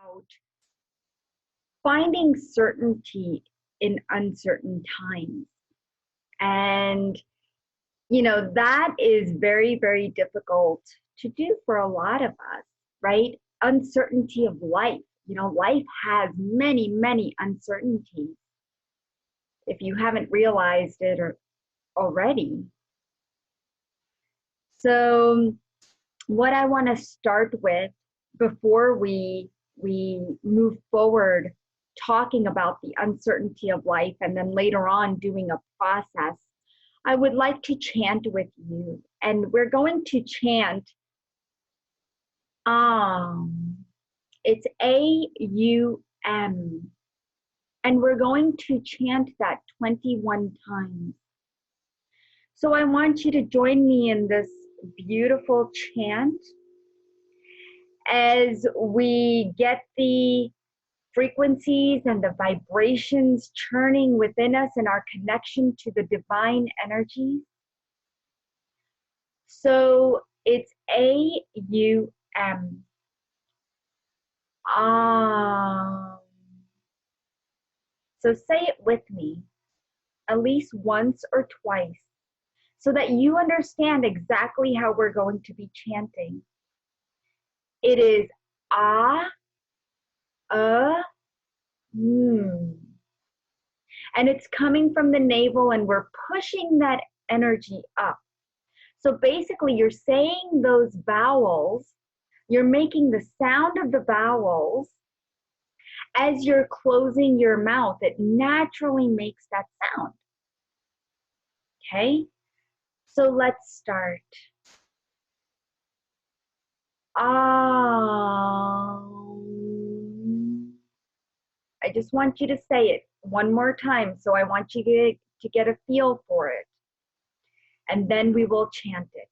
about finding certainty in uncertain times. And, that is very, very difficult to do for a lot of us, right? Uncertainty of life. Life has many, many uncertainties if you haven't realized it already. So, what I want to start with before we move forward talking about the uncertainty of life and then later on doing a process, I would like to chant with you. And we're going to chant it's AUM. And we're going to chant that 21 times. So I want you to join me in this beautiful chant as we get the frequencies and the vibrations churning within us and our connection to the divine energy. So it's AUM. So say it with me at least once or twice so that you understand exactly how we're going to be chanting. It is and it's coming from the navel and we're pushing that energy up. So basically you're saying those vowels, you're making the sound of the vowels as you're closing your mouth. It naturally makes that sound. Okay? So let's start. I just want you to say it one more time. So I want you to get a feel for it. And then we will chant it.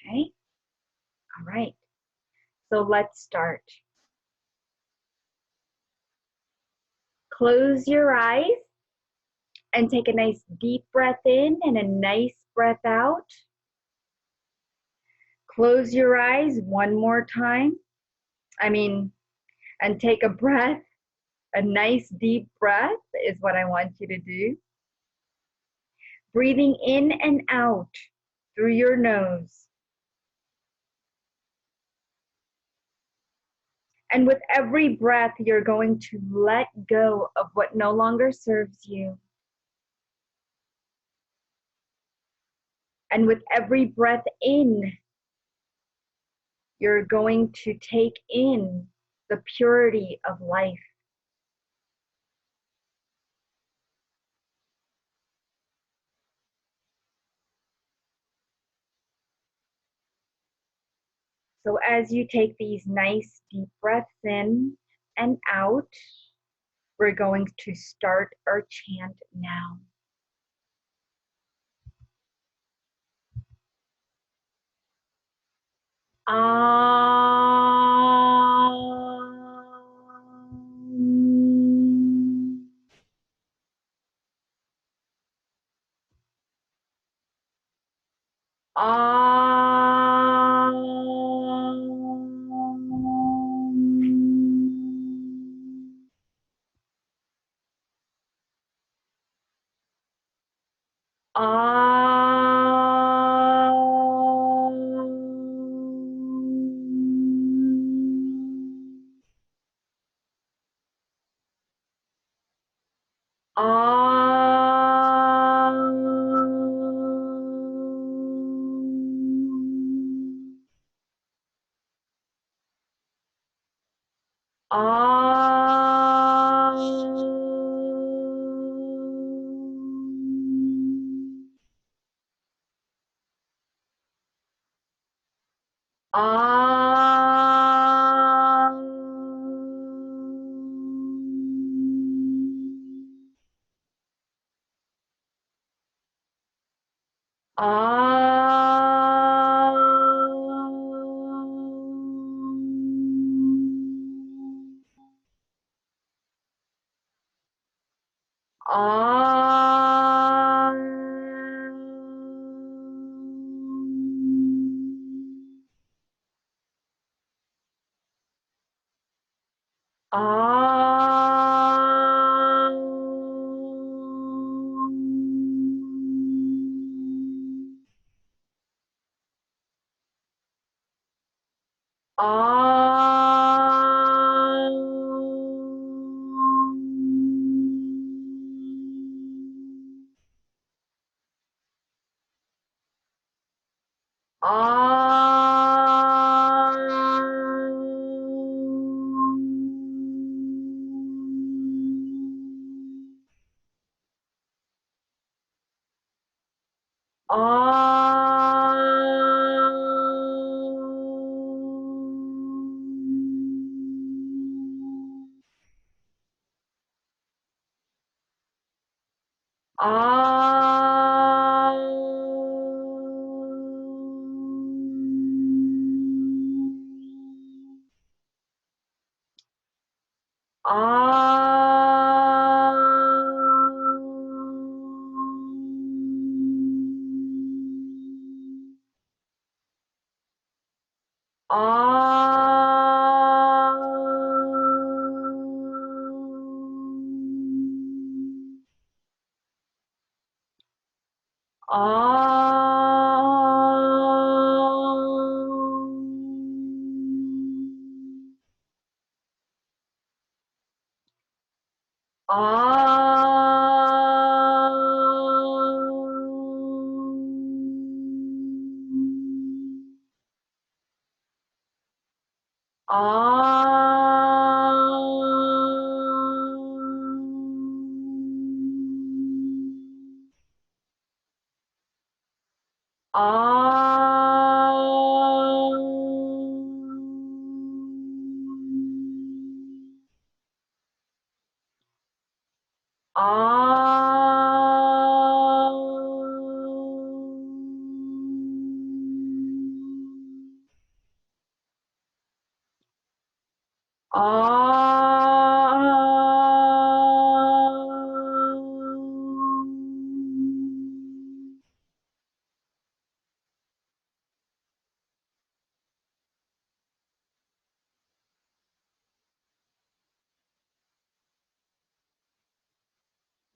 Okay? All right. So let's start. Close your eyes and take a nice deep breath in and a nice breath out. Close your eyes one more time. And take a breath. A nice deep breath is what I want you to do. Breathing in and out through your nose. And with every breath, you're going to let go of what no longer serves you. And with every breath in, you're going to take in the purity of life. So as you take these nice deep breaths in and out, we're going to start our chant now.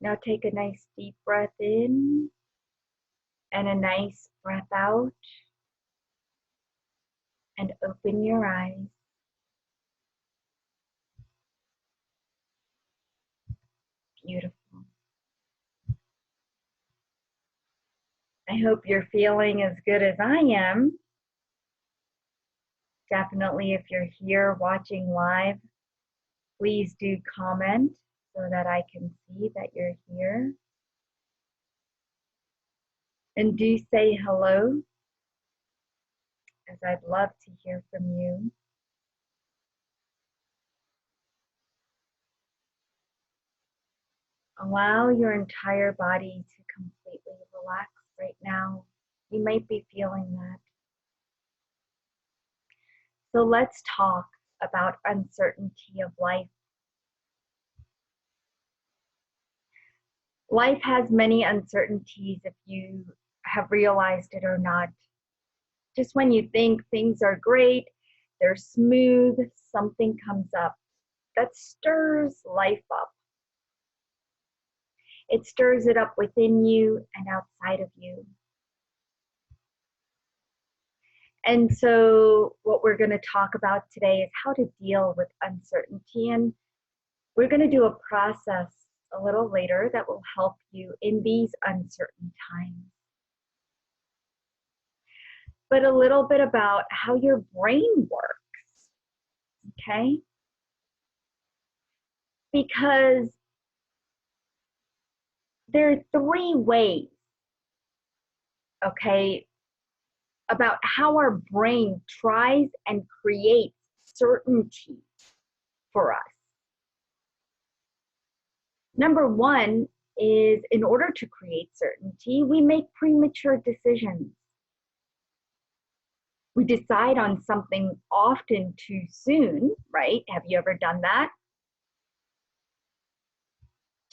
Now take a nice deep breath in and a nice breath out, and open your eyes. Beautiful. I hope you're feeling as good as I am. Definitely, if you're here watching live, please do comment so that I can see that you're here. And do say hello, as I'd love to hear from you. Allow your entire body to completely relax right now. You might be feeling that. So let's talk about uncertainty of life. Life has many uncertainties if you have realized it or not. Just when you think things are great, they're smooth, something comes up that stirs life up. It stirs it up within you and outside of you. And so what we're going to talk about today is how to deal with uncertainty. And we're going to do a process a little later that will help you in these uncertain times. But a little bit about how your brain works, okay? Because there are three ways, okay, about how our brain tries and creates certainty for us. Number one is, in order to create certainty, we make premature decisions. We decide on something often too soon, right? Have you ever done that?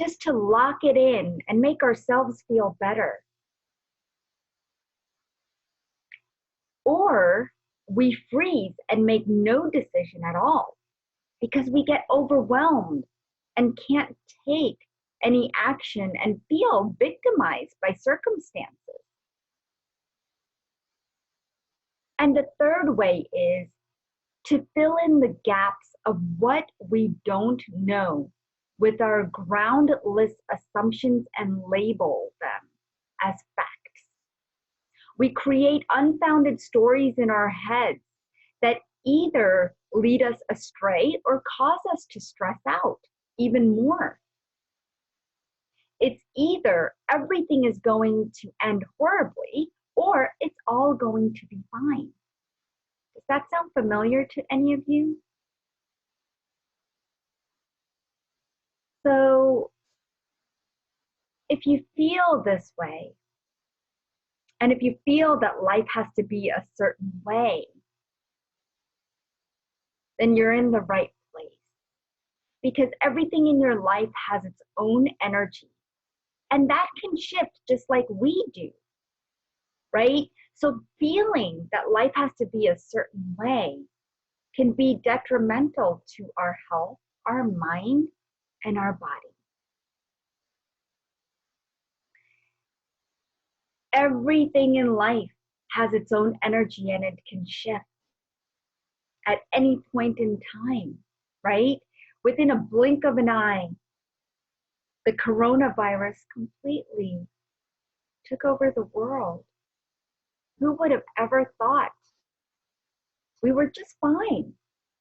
Just to lock it in and make ourselves feel better. Or we freeze and make no decision at all because we get overwhelmed and can't take any action and feel victimized by circumstances. And the third way is to fill in the gaps of what we don't know with our groundless assumptions and label them as facts. We create unfounded stories in our heads that either lead us astray or cause us to stress out even more. It's either everything is going to end horribly or it's all going to be fine. Does that sound familiar to any of you? So if you feel this way, and if you feel that life has to be a certain way, then you're in the right place. Because everything in your life has its own energy. And that can shift just like we do, right? So feeling that life has to be a certain way can be detrimental to our health, our mind, and our body. Everything in life has its own energy and it can shift at any point in time, right? Within a blink of an eye, the coronavirus completely took over the world. Who would have ever thought? We were just fine.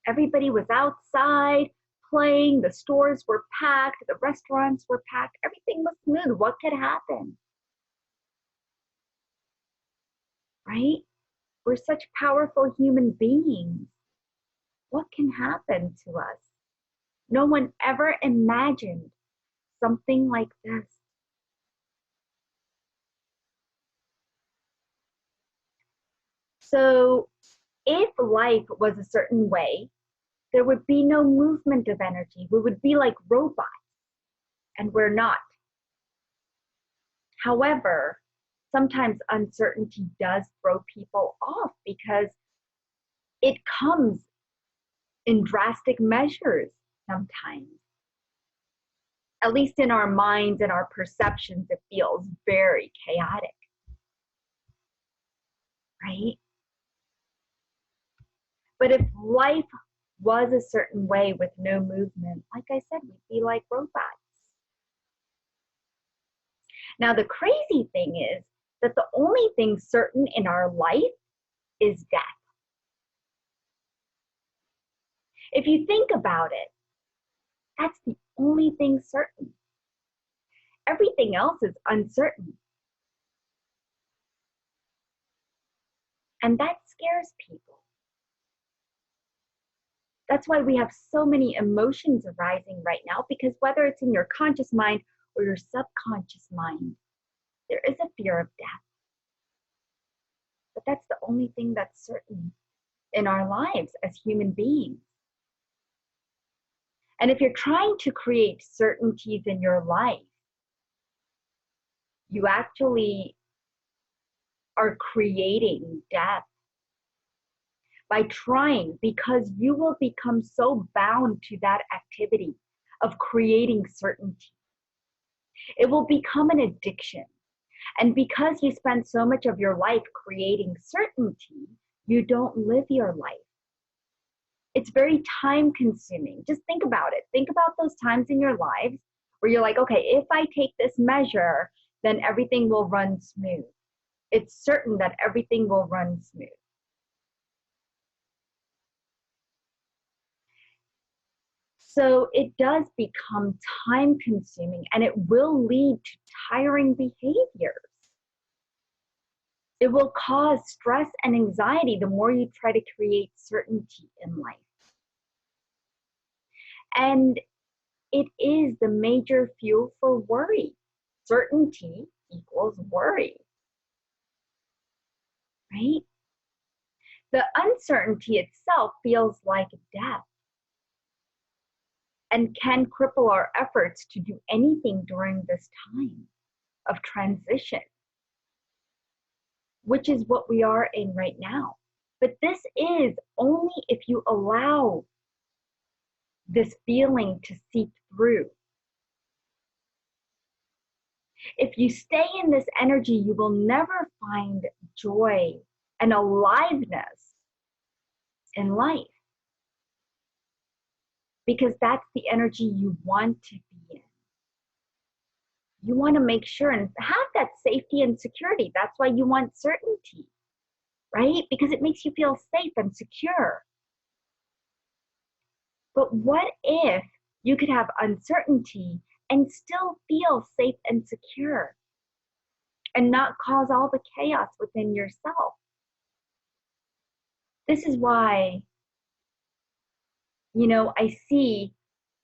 Everybody was outside playing, the stores were packed, the restaurants were packed, everything was smooth. What could happen? Right? We're such powerful human beings. What can happen to us? No one ever imagined something like this. So if life was a certain way, there would be no movement of energy. We would be like robots, and we're not. However, sometimes uncertainty does throw people off because it comes in drastic measures sometimes. At least in our minds and our perceptions, it feels very chaotic, right? But if life was a certain way with no movement, like I said, we'd be like robots. Now, the crazy thing is that the only thing certain in our life is death. If you think about it, that's the only thing certain. Everything else is uncertain. And that scares people. That's why we have so many emotions arising right now, because whether it's in your conscious mind or your subconscious mind, there is a fear of death. But that's the only thing that's certain in our lives as human beings. And if you're trying to create certainties in your life, you actually are creating death by trying, because you will become so bound to that activity of creating certainty. It will become an addiction. And because you spend so much of your life creating certainty, you don't live your life. It's very time consuming. Just think about it. Think about those times in your lives where you're like, okay, if I take this measure, then everything will run smooth. It's certain that everything will run smooth. So it does become time consuming, and it will lead to tiring behaviors. It will cause stress and anxiety the more you try to create certainty in life. And it is the major fuel for worry. Certainty equals worry, right? The uncertainty itself feels like death and can cripple our efforts to do anything during this time of transition, which is what we are in right now. But this is only if you allow this feeling to seep through. If you stay in this energy, you will never find joy and aliveness in life, because that's the energy you want to be in. You want to make sure and have that safety and security. That's why you want certainty, right? Because it makes you feel safe and secure. But what if you could have uncertainty and still feel safe and secure and not cause all the chaos within yourself. This is why, I see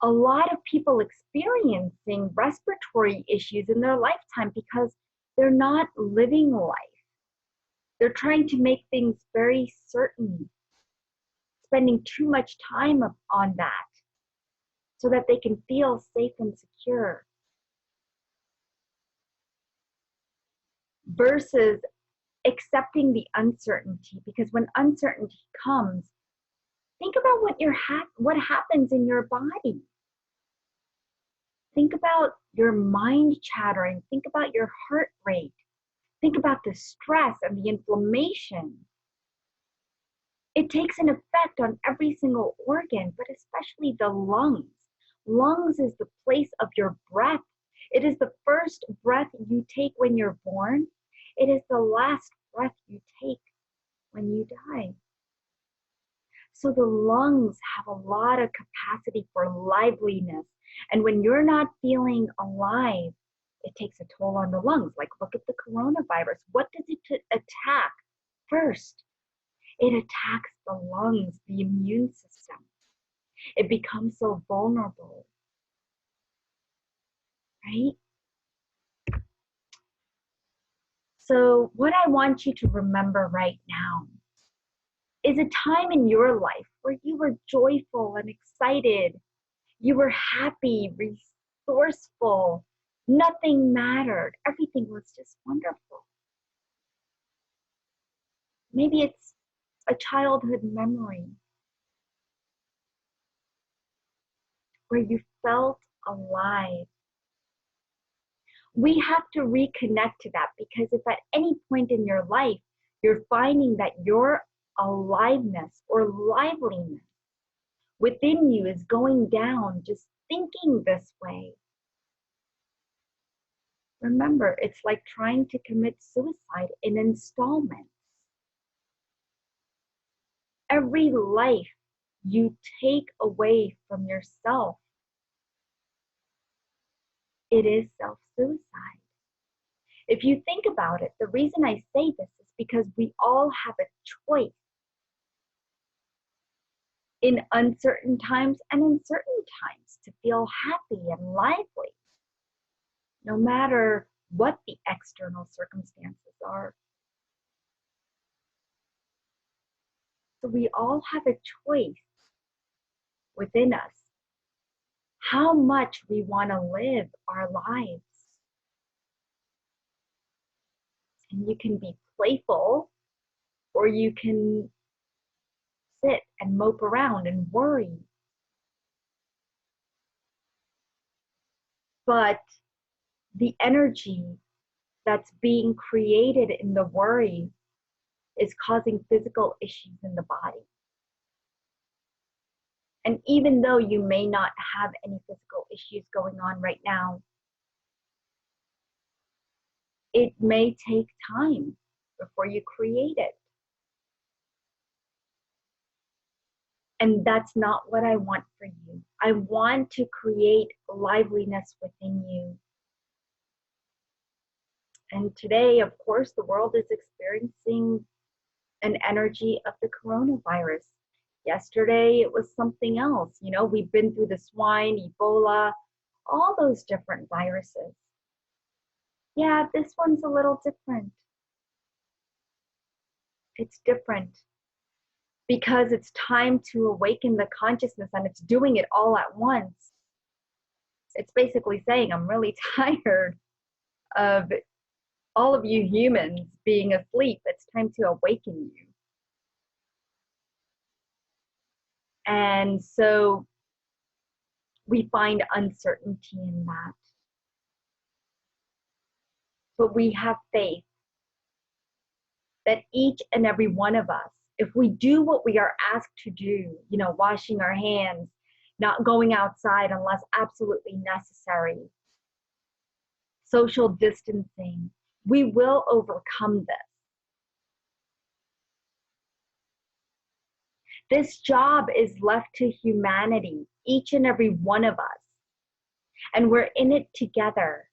a lot of people experiencing respiratory issues in their lifetime because they're not living life. They're trying to make things very certain, spending too much time on that so that they can feel safe and secure. Versus accepting the uncertainty, because when uncertainty comes, think about what happens in your body. Think about your mind chattering. Think about your heart rate. Think about the stress and the inflammation. It takes an effect on every single organ, but especially the lungs. Lungs is the place of your breath. It is the first breath you take when you're born. It is the last breath you take when you die. So the lungs have a lot of capacity for liveliness. And when you're not feeling alive, it takes a toll on the lungs. Like, look at the coronavirus. What does it attack first? It attacks the lungs, the immune system. It becomes so vulnerable, right? So what I want you to remember right now is a time in your life where you were joyful and excited. You were happy, resourceful. Nothing mattered. Everything was just wonderful. Maybe it's a childhood memory where you felt alive. We have to reconnect to that, because if at any point in your life you're finding that your aliveness or liveliness within you is going down, just thinking this way, remember, it's like trying to commit suicide in installments. Every life you take away from yourself, it is self-suicide. If you think about it, the reason I say this is because we all have a choice in uncertain times and in certain times to feel happy and lively, no matter what the external circumstances are. So we all have a choice within us how much we want to live our lives. And you can be playful, or you can sit and mope around and worry. But the energy that's being created in the worry is causing physical issues in the body. And even though you may not have any physical issues going on right now, it may take time before you create it. And that's not what I want for you. I want to create liveliness within you. And today, of course, the world is experiencing an energy of the coronavirus. Yesterday, it was something else. We've been through the swine, Ebola, all those different viruses. Yeah, this one's a little different. It's different because it's time to awaken the consciousness, and it's doing it all at once. It's basically saying, I'm really tired of all of you humans being asleep. It's time to awaken you. And so we find uncertainty in that. But we have faith that each and every one of us, if we do what we are asked to do, washing our hands, not going outside unless absolutely necessary, social distancing, we will overcome this. This job is left to humanity, each and every one of us. And we're in it together.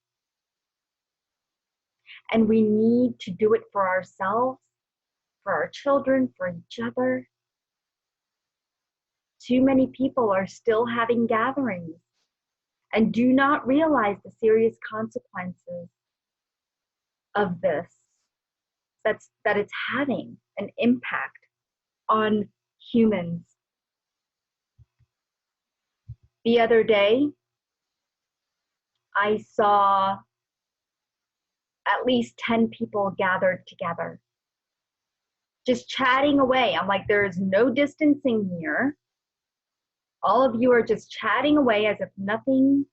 And we need to do it for ourselves, for our children, for each other. Too many people are still having gatherings and do not realize the serious consequences of this, that it's having an impact on humans. The other day, I saw at least 10 people gathered together, just chatting away. I'm like, there's no distancing here. All of you are just chatting away as if nothing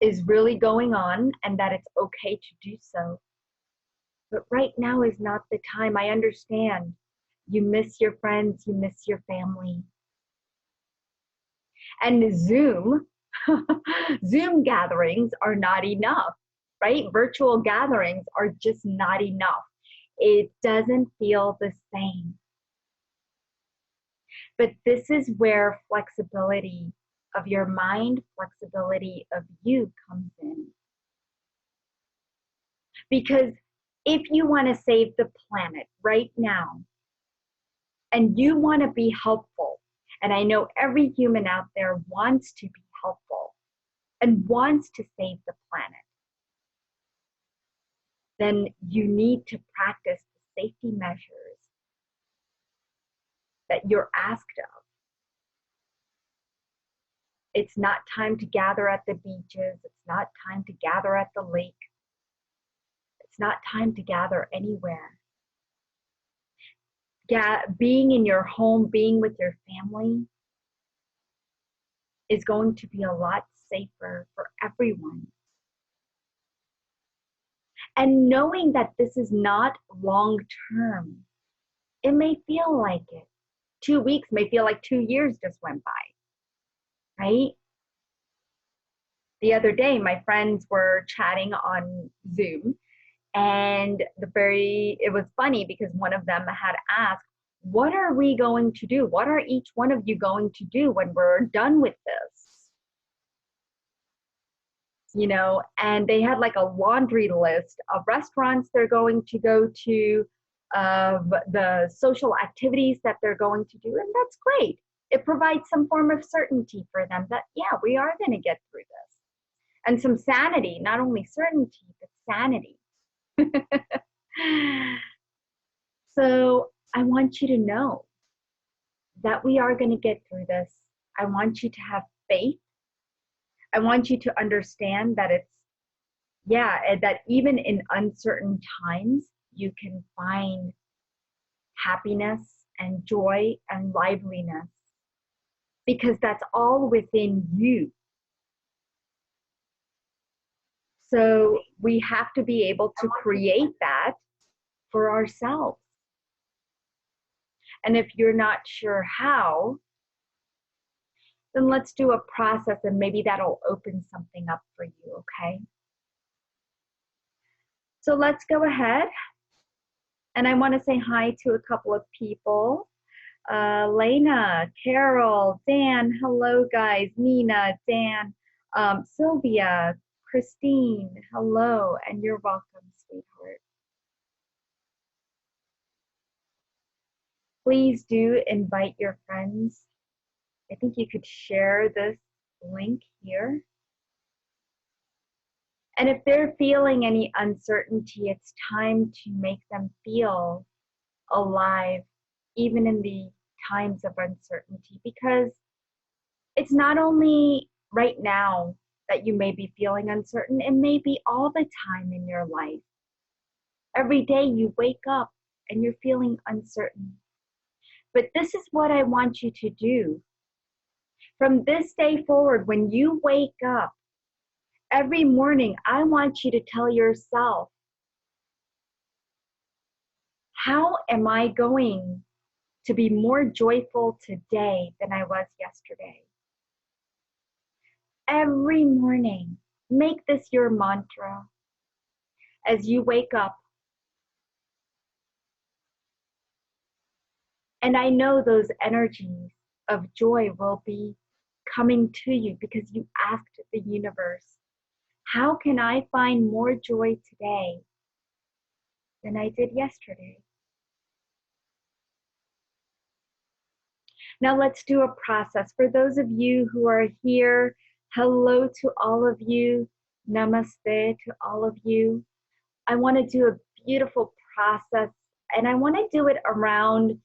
is really going on and that it's okay to do so. But right now is not the time. I understand. You miss your friends, you miss your family. And Zoom, Zoom gatherings are not enough, right? Virtual gatherings are just not enough. It doesn't feel the same. But this is where flexibility of your mind, flexibility of you comes in. Because if you want to save the planet right now, and you want to be helpful, and I know every human out there wants to be helpful and wants to save the planet, then you need to practice the safety measures that you're asked of. It's not time to gather at the beaches. It's not time to gather at the lake. It's not time to gather anywhere. Being in your home, being with your family is going to be a lot safer for everyone. And knowing that this is not long term, it may feel like it. 2 weeks may feel like 2 years just went by, right? The other day, my friends were chatting on Zoom, and it was funny because one of them had asked, what are we going to do? What are each one of you going to do when we're done with this? You know, and they had like a laundry list of restaurants they're going to go to, of the social activities that they're going to do, and that's great. It provides some form of certainty for them that, yeah, we are going to get through this. And some sanity, not only certainty, but sanity. So I want you to know that we are going to get through this. I want you to have faith. I want you to understand that that even in uncertain times, you can find happiness and joy and liveliness, because that's all within you. So we have to be able to create that for ourselves. And if you're not sure how, then let's do a process and maybe that'll open something up for you, okay? So let's go ahead. And I want to say hi to a couple of people. Lena, Carol, Dan, hello guys, Nina, Dan, Sylvia, Christine, hello, and you're welcome, sweetheart. Please do invite your friends. I think you could share this link here. And if they're feeling any uncertainty, it's time to make them feel alive, even in the times of uncertainty, because it's not only right now that you may be feeling uncertain, it may be all the time in your life. Every day you wake up and you're feeling uncertain. But this is what I want you to do. From this day forward, when you wake up, every morning, I want you to tell yourself, how am I going to be more joyful today than I was yesterday? Every morning, make this your mantra as you wake up. And I know those energies of joy will be coming to you because you asked the universe, how can I find more joy today than I did yesterday? Now let's do a process. For those of you who are here, hello to all of you. Namaste to all of you. I want to do a beautiful process, and I want to do it around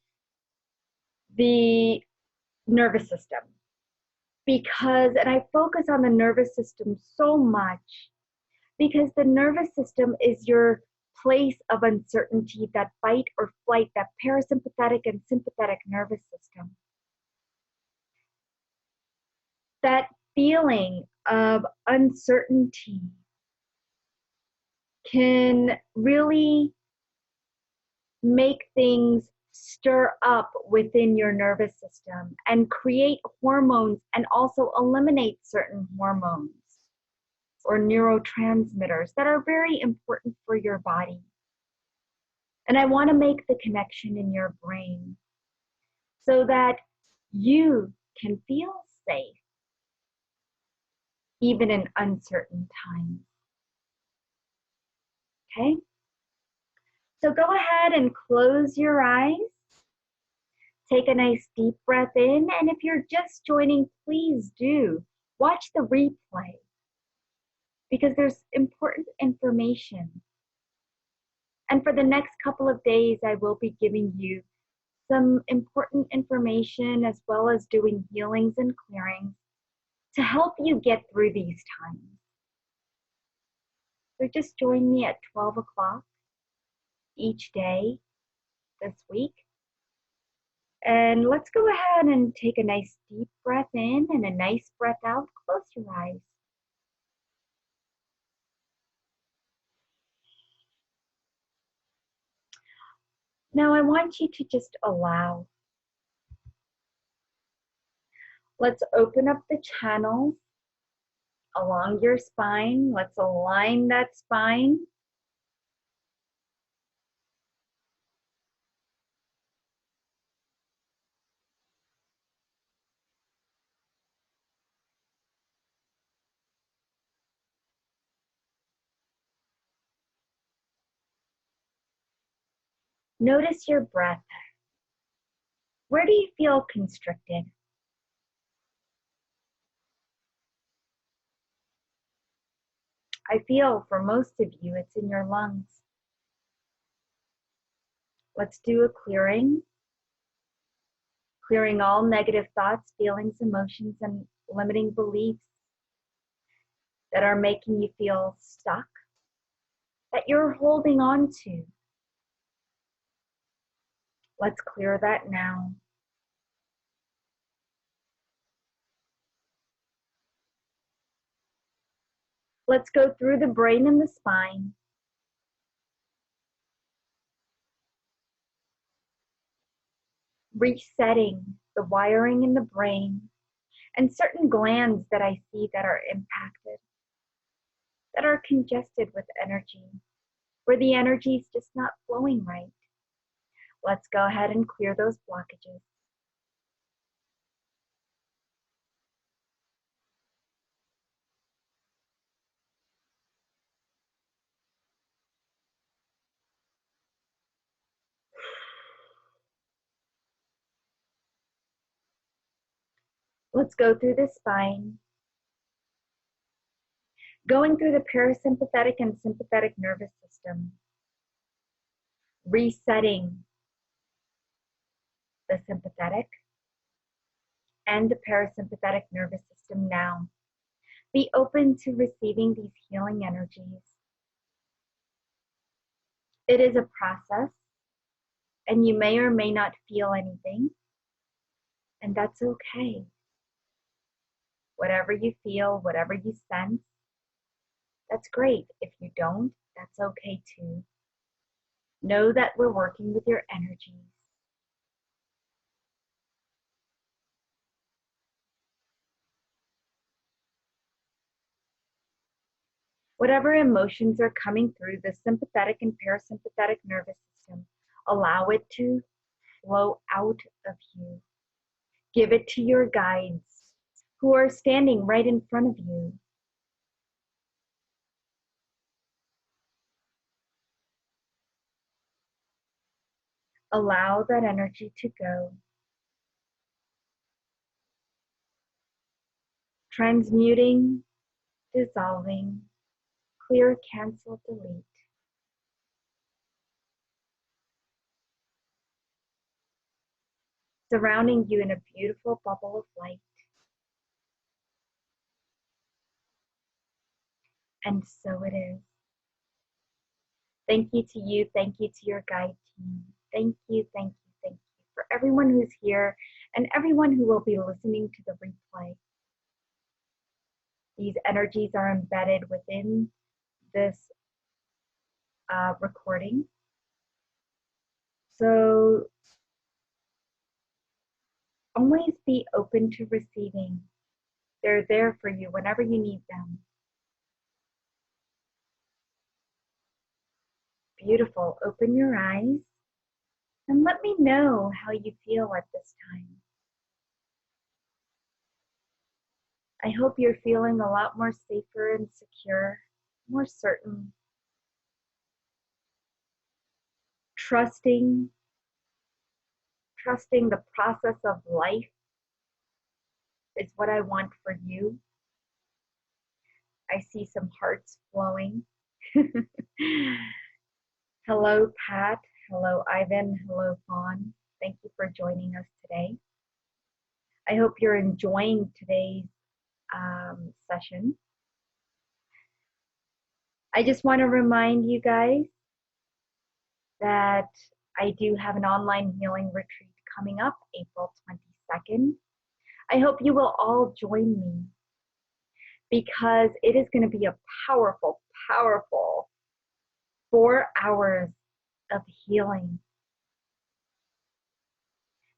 the nervous system because, and I focus on the nervous system so much because the nervous system is your place of uncertainty, that fight or flight, that parasympathetic and sympathetic nervous system. That feeling of uncertainty can really make things stir up within your nervous system and create hormones and also eliminate certain hormones or neurotransmitters that are very important for your body. And I want to make the connection in your brain so that you can feel safe even in uncertain times. Okay? So go ahead and close your eyes. Take a nice deep breath in, and if you're just joining, please do watch the replay because there's important information. And for the next couple of days, I will be giving you some important information as well as doing healings and clearings to help you get through these times. So just join me at 12 o'clock each day this week. And let's go ahead and take a nice deep breath in and a nice breath out. Close your eyes. Now I want you to just allow. Let's open up the channels along your spine. Let's align that spine. Notice your breath. Where do you feel constricted? I feel for most of you, it's in your lungs. Let's do a clearing. Clearing all negative thoughts, feelings, emotions, and limiting beliefs that are making you feel stuck, that you're holding on to. Let's clear that now. Let's go through the brain and the spine. Resetting the wiring in the brain and certain glands that I see that are impacted, that are congested with energy, where the energy is just not flowing right. Let's go ahead and clear those blockages. Let's go through the spine, going through the parasympathetic and sympathetic nervous system, resetting the sympathetic and the parasympathetic nervous system now. Be open to receiving these healing energies. It is a process, and you may or may not feel anything, and that's okay. Whatever you feel, whatever you sense, that's great. If you don't, that's okay too. Know that we're working with your energies. Whatever emotions are coming through the sympathetic and parasympathetic nervous system, allow it to flow out of you. Give it to your guides who are standing right in front of you. Allow that energy to go. Transmuting, dissolving, clear, cancel, delete. Surrounding you in a beautiful bubble of light. And so it is. Thank you to you. Thank you to your guide team. Thank you, thank you, thank you for everyone who's here and everyone who will be listening to the replay. These energies are embedded within this recording. So always be open to receiving. They're there for you whenever you need them. Beautiful. Open your eyes and let me know how you feel at this time. I hope you're feeling a lot more safer and secure, more certain, trusting the process of life is what I want for you. I see some hearts flowing. Hello, Pat. Hello, Ivan. Hello, Fawn. Thank you for joining us today. I hope you're enjoying today's session. I just want to remind you guys that I do have an online healing retreat coming up April 22nd. I hope you will all join me because it is going to be a powerful, powerful 4 hours of healing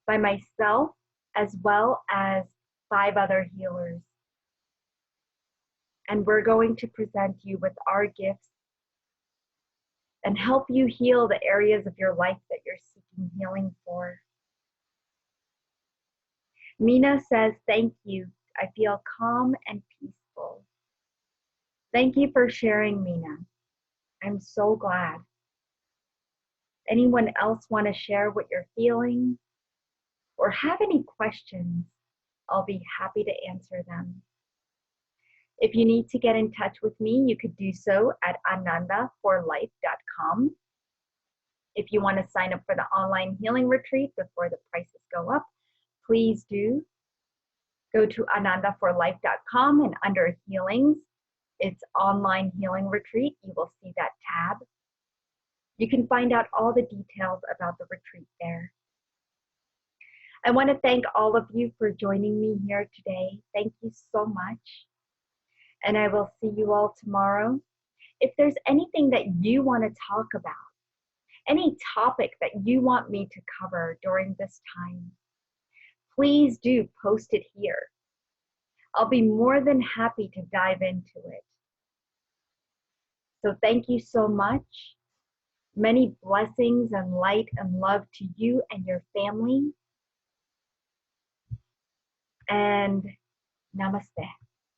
by myself as well as 5 other healers. And we're going to present you with our gifts and help you heal the areas of your life that you're seeking healing for. Mina says, thank you. I feel calm and peaceful. Thank you for sharing, Mina. I'm so glad. Anyone else want to share what you're feeling or have any questions? I'll be happy to answer them. If you need to get in touch with me, you could do so at anandaforlife.com. If you want to sign up for the online healing retreat before the prices go up, please do go to anandaforlife.com and under healings, it's online healing retreat. You will see that tab. You can find out all the details about the retreat there. I want to thank all of you for joining me here today. Thank you so much. And I will see you all tomorrow. If there's anything that you want to talk about, any topic that you want me to cover during this time, please do post it here. I'll be more than happy to dive into it. So thank you so much. Many blessings and light and love to you and your family. And namaste.